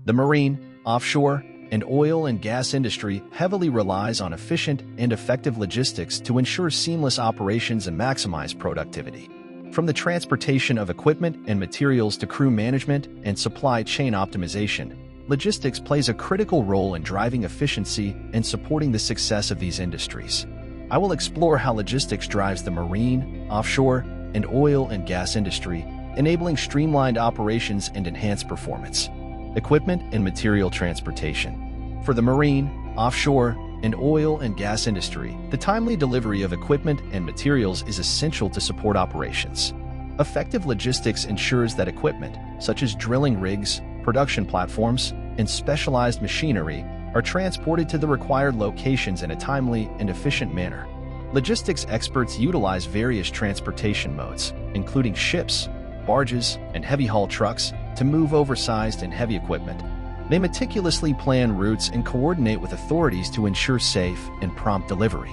The marine, offshore, and oil and gas industry heavily relies on efficient and effective logistics to ensure seamless operations and maximize productivity. From the transportation of equipment and materials to crew management and supply chain optimization, logistics plays a critical role in driving efficiency and supporting the success of these industries. I will explore how logistics drives the marine, offshore, and oil and gas industry, enabling streamlined operations and enhanced performance. Equipment and material transportation. For the marine, offshore, and oil and gas industry, the timely delivery of equipment and materials is essential to support operations. Effective logistics ensures that equipment, such as drilling rigs, production platforms, and specialized machinery, are transported to the required locations in a timely and efficient manner. Logistics experts utilize various transportation modes, including ships, barges, and heavy-haul trucks, to move oversized and heavy equipment. They meticulously plan routes and coordinate with authorities to ensure safe and prompt delivery.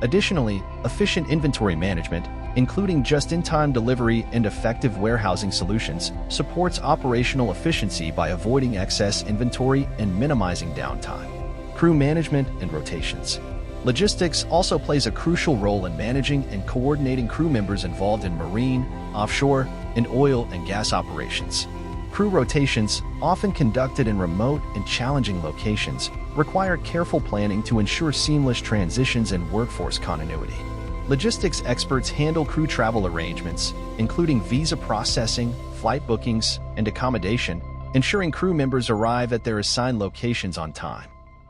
Additionally, efficient inventory management, including just-in-time delivery and effective warehousing solutions, supports operational efficiency by avoiding excess inventory and minimizing downtime. Crew management and rotations. Logistics also plays a crucial role in managing and coordinating crew members involved in marine, offshore, and oil and gas operations. Crew rotations, often conducted in remote and challenging locations, require careful planning to ensure seamless transitions and workforce continuity. Logistics experts handle crew travel arrangements, including visa processing, flight bookings, and accommodation, ensuring crew members arrive at their assigned locations on time.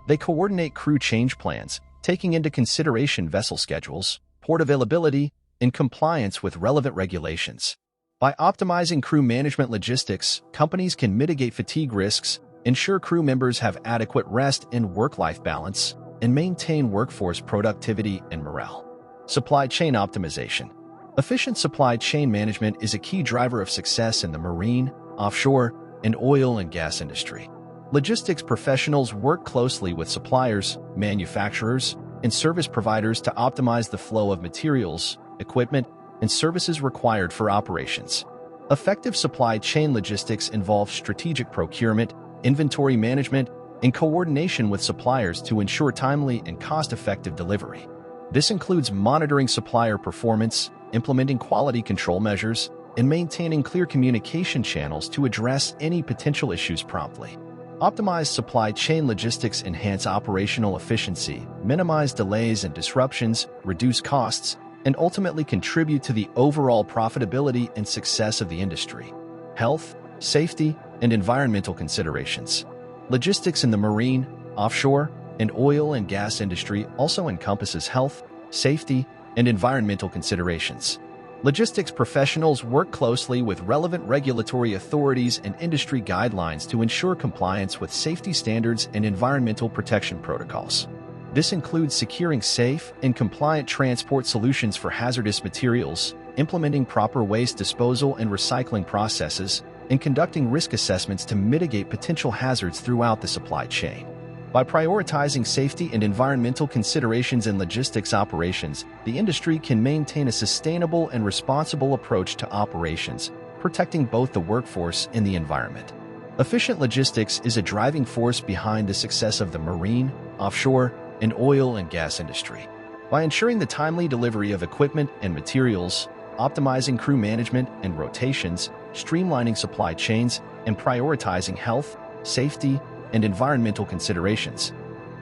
They coordinate crew change plans, taking into consideration vessel schedules, port availability, and compliance with relevant regulations. By optimizing crew management logistics, companies can mitigate fatigue risks, ensure crew members have adequate rest and work-life balance, and maintain workforce productivity and morale. Supply chain optimization. Efficient supply chain management is a key driver of success in the marine, offshore, and oil and gas industry. Logistics professionals work closely with suppliers, manufacturers, and service providers to optimize the flow of materials, equipment, and services required for operations. Effective supply chain logistics involve strategic procurement, inventory management, and coordination with suppliers to ensure timely and cost-effective delivery. This includes monitoring supplier performance, implementing quality control measures, and maintaining clear communication channels to address any potential issues promptly. Optimized supply chain logistics enhance operational efficiency, minimize delays and disruptions, reduce costs, and ultimately contribute to the overall profitability and success of the industry. Health, safety, and environmental considerations. Logistics in the marine, offshore, and oil and gas industry also encompasses health, safety, and environmental considerations. Logistics professionals work closely with relevant regulatory authorities and industry guidelines to ensure compliance with safety standards and environmental protection protocols. This includes securing safe and compliant transport solutions for hazardous materials, implementing proper waste disposal and recycling processes, and conducting risk assessments to mitigate potential hazards throughout the supply chain. By prioritizing safety and environmental considerations in logistics operations, the industry can maintain a sustainable and responsible approach to operations, protecting both the workforce and the environment. Efficient logistics is a driving force behind the success of the marine, offshore, and oil and gas industry. By ensuring the timely delivery of equipment and materials, optimizing crew management and rotations, streamlining supply chains, and prioritizing health, safety, and environmental considerations,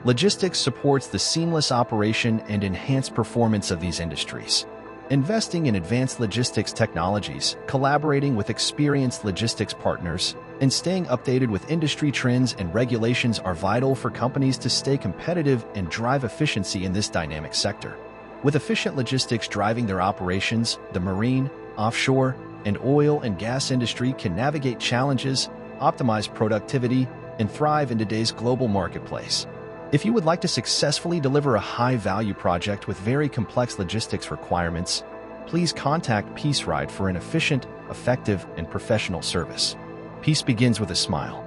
logistics supports the seamless operation and enhanced performance of these industries. Investing in advanced logistics technologies, collaborating with experienced logistics partners, and staying updated with industry trends and regulations are vital for companies to stay competitive and drive efficiency in this dynamic sector. With efficient logistics driving their operations, the marine, offshore, and oil and gas industry can navigate challenges, optimize productivity, and thrive in today's global marketplace. If you would like to successfully deliver a high-value project with very complex logistics requirements, please contact PeaceRyde for an efficient, effective, and professional service. Peace begins with a smile.